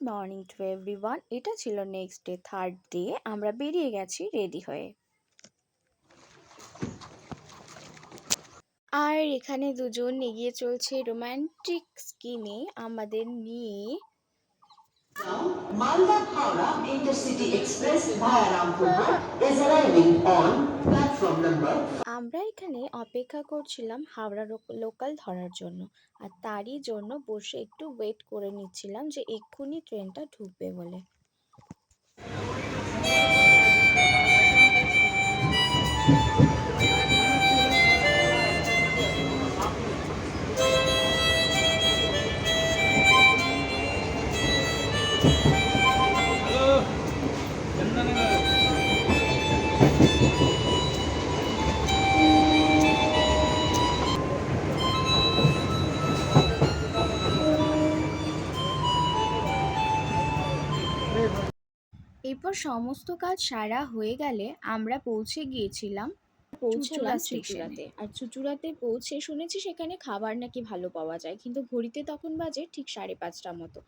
Morning to everyone. এটা ছিল next day, third day. আমরা বেরিয়ে গেছি রেডি হয়ে। আর এখানে দুজন এগিয়ে চলছে রোমান্টিক স্কিনে আমাদের নিয়ে। Malda Howrah Intercity Express via Rampurhat is arriving on platform number। আমরা এখানে অপেক্ষা করছিলাম হাওড়া লোকাল ধরার জন্য, আর তারই জন্য বসে একটু ওয়েট করে নিচ্ছিলাম যে এক্ষুনি ট্রেনটা ঢুকবে বলে। এরপর সমস্ত কাজ সারা হয়ে গেলে আমরা পৌঁছালাম চুঁচুড়াতে। আর চুঁচুড়াতে পৌঁছে শুনেছি সেখানে খাবার নাকি ভালো পাওয়া যায়, কিন্তু ঘড়িতে তখন বাজে ঠিক 5:30 মতো।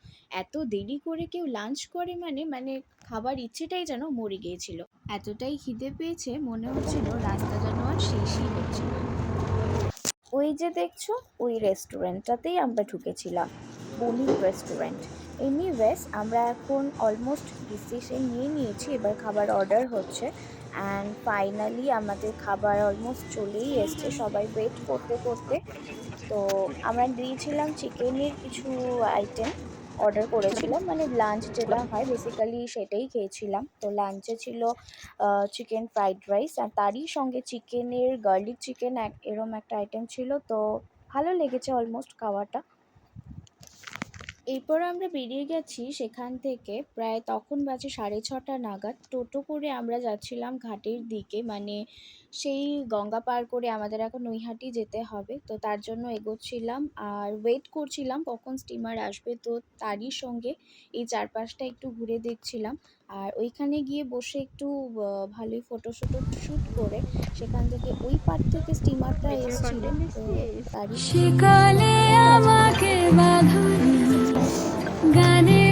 এত দেরি করে কেউ লাঞ্চ করে মানে খাবার ইচ্ছেটাই যেন মরে গিয়েছিল। এতটাই খিদে পেয়েছে মনে হচ্ছিল রাস্তা যেন আর শেষই হচ্ছে না। ওই যে দেখছো, ওই রেস্টুরেন্টটাতেই আমরা ঢুকেছিলাম, বণিক রেস্টুরেন্ট। এনিওয়েজ আমরা এখন অলমোস্ট ডিসিশন নিয়ে নিয়েছি, এবার খাবার অর্ডার হচ্ছে। অ্যান্ড ফাইনালি আমাদের খাবার অলমোস্ট চলেই এসছে, সবাই ওয়েট করতে করতে। তো আমরা দিয়েছিলাম চিকেনের কিছু আইটেম অর্ডার করেছিলাম, মানে লাঞ্চ যেটা হয় বেসিক্যালি সেটাই খেয়েছিলাম। তো লাঞ্চে ছিল চিকেন ফ্রাইড রাইস, আর তারই সঙ্গে চিকেনের গার্লিক চিকেন এরম একটা আইটেম ছিল। তো ভালো লেগেছে অলমোস্ট খাওয়াটা। এরপর আমরা বেরিয়ে গেছি সেখান থেকে, প্রায় তখন বাজে 6:30 নাগাদ। টোটো করে আমরা যাচ্ছিলাম ঘাটের দিকে, মানে সেই গঙ্গা পার করে আমাদের এখন নৈহাটি যেতে হবে। তো তার জন্য এগোচ্ছিলাম আর ওয়েট করছিলাম কখন স্টিমার আসবে। তো তারই সঙ্গে এই চারপাশটা একটু ঘুরে দেখছিলাম, আর ওইখানে গিয়ে বসে একটু ভালোই শ্যুট করে সেখান থেকে ওই পার থেকে স্টিমারটা এসেছিল। তো তারই শিকলে আমাকে বাঁধা গানে